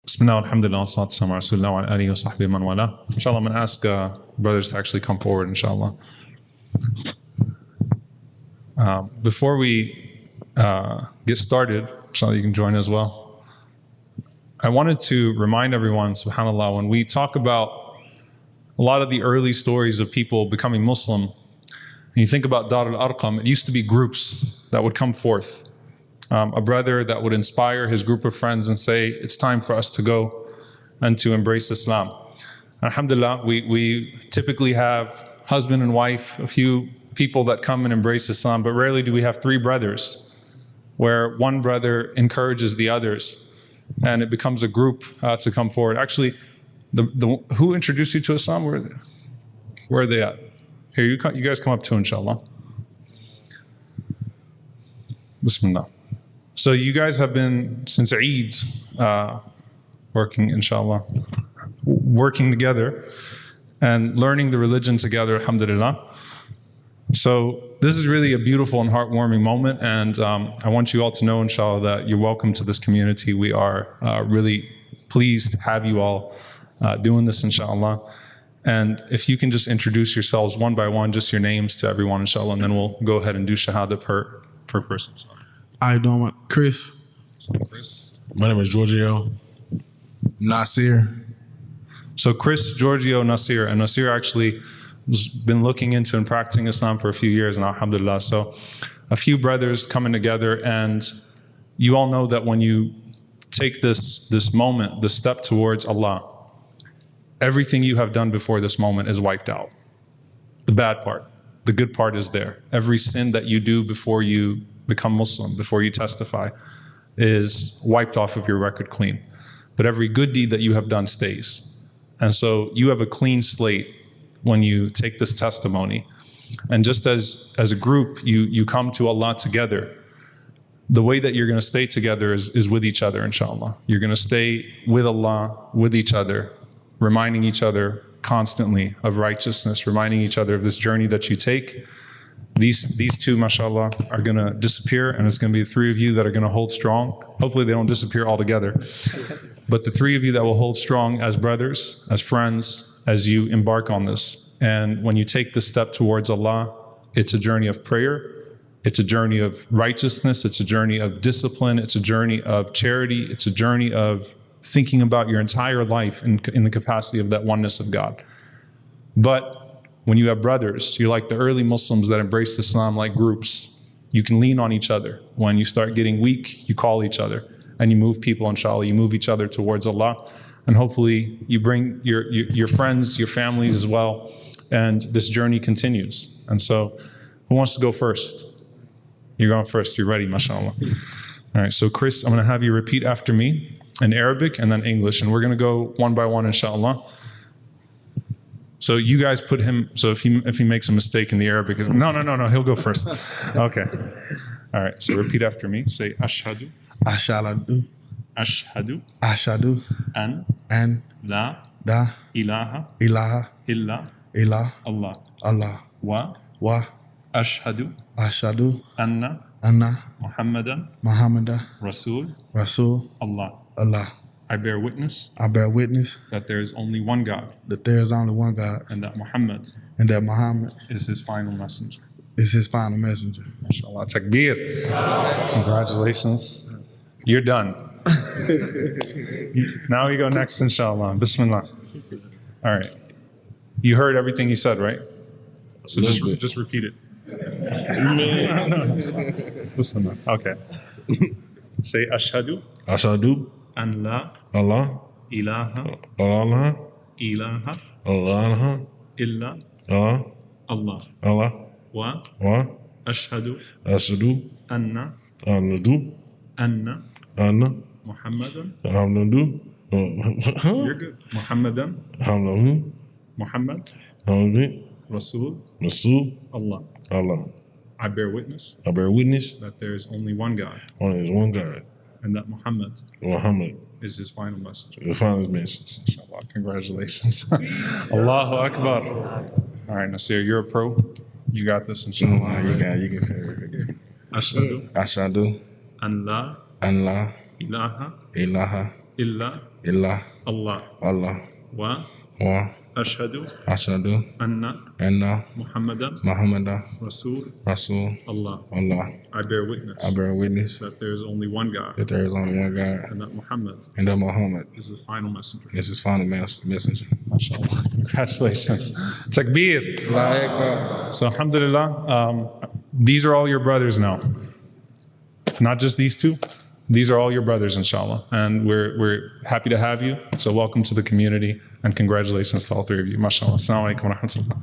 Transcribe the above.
Bismillah, alhamdulillah, salatu wassalamu ala rasulillah wa ala alihi wa sahbihi man wala. Inshallah, I'm going to ask brothers to actually come forward, inshallah. Before we get started, inshallah, you can join as well. I wanted to remind everyone, subhanAllah, when we talk about a lot of the early stories of people becoming Muslim, and you think about Dar al-Arqam, it used to be groups that would come forth. A brother that would inspire his group of friends and say, it's time for us to go and to embrace Islam. Alhamdulillah, we typically have husband and wife, a few people that come and embrace Islam, but rarely do we have three brothers, where one brother encourages the others, and it becomes a group to come forward. Actually, who introduced you to Islam? Where are they at? Here, you guys come up too, inshallah. Bismillah. So you guys have been, since Eid, working, inshallah, working together and learning the religion together, alhamdulillah. So this is really a beautiful and heartwarming moment, and I want you all to know, inshallah, that you're welcome to this community. We are really pleased to have you all doing this, inshallah. And if you can just introduce yourselves one by one, just your names to everyone, inshallah, and then we'll go ahead and do shahada per person. How you doing, Chris? My name is Giorgio. Nasir. So Chris, Giorgio, Nasir, and Nasir actually has been looking into and practicing Islam for a few years, and alhamdulillah. So a few brothers coming together, and you all know that when you take this moment, the step towards Allah, everything you have done before this moment is wiped out. The bad part. The good part is there. Every sin that you do before you become Muslim, before you testify, is wiped off of your record clean. But every good deed that you have done stays. And so you have a clean slate when you take this testimony. And just as a group, you come to Allah together, the way that you're going to stay together is with each other, inshallah. You're going to stay with Allah, with each other, reminding each other constantly of righteousness, reminding each other of this journey that you take. These two, mashallah, are going to disappear, and it's going to be the three of you that are going to hold strong. Hopefully they don't disappear altogether. But the three of you that will hold strong as brothers, as friends, as you embark on this. And when you take the step towards Allah, it's a journey of prayer, it's a journey of righteousness, it's a journey of discipline, it's a journey of charity, it's a journey of thinking about your entire life in the capacity of that oneness of God. But when you have brothers, you're like the early Muslims that embraced Islam like groups. You can lean on each other. When you start getting weak, you call each other. And you move people, inshallah, you move each other towards Allah. And hopefully you bring your friends, your families as well. And this journey continues. And so, who wants to go first? You're going first, you're ready, mashallah. All right, so Chris, I'm going to have you repeat after me in Arabic and then English. And we're going to go one by one, inshallah. So you guys put him, so if he makes a mistake in the Arabic, no, he'll go first. Okay. All right, so repeat after me. Say, Ashhadu. Ashhadu. Ashhadu. Ashhadu. An. La. Ilaha. Illa. Allah. Wa. Ashhadu. Anna. Muhammadan. Rasul. Allah. I bear witness that there is only one God, and that Muhammad is his final messenger. Mashallah. Takbir. Congratulations. You're done. Now we go next, inshallah. Bismillah. All right. You heard everything he said, right? So just repeat it. Bismillah. Okay. Say Ashhadu. An la ilaha illa Allah wa ashhadu anna Muhammadan. You're good. Muhammad Rasul Allah. I bear witness that there is only one God, and that Muhammad is his final messenger. Inshallah, congratulations. Allahu Akbar. All right, Nasir, you're a pro. You got this, inshallah. You can say it. Ashhadu Ashhadu an la an la ilaha ilaha إلا إلا الله الله وأشهد وأشهد أن أن محمدا محمدا رسول رسول Allah. Allah. I bear witness I bear witness that there is only one God that there is only one God and that Muhammad and that Muhammad is the final messenger. is his final messenger. Congratulations. Takbir. So alhamdulillah, these are all your brothers now. Not just these two. These are all your brothers, inshallah. And we're happy to have you. So welcome to the community and congratulations to all three of you. MashaAllah. Assalamu alaikum wa rahmatullah.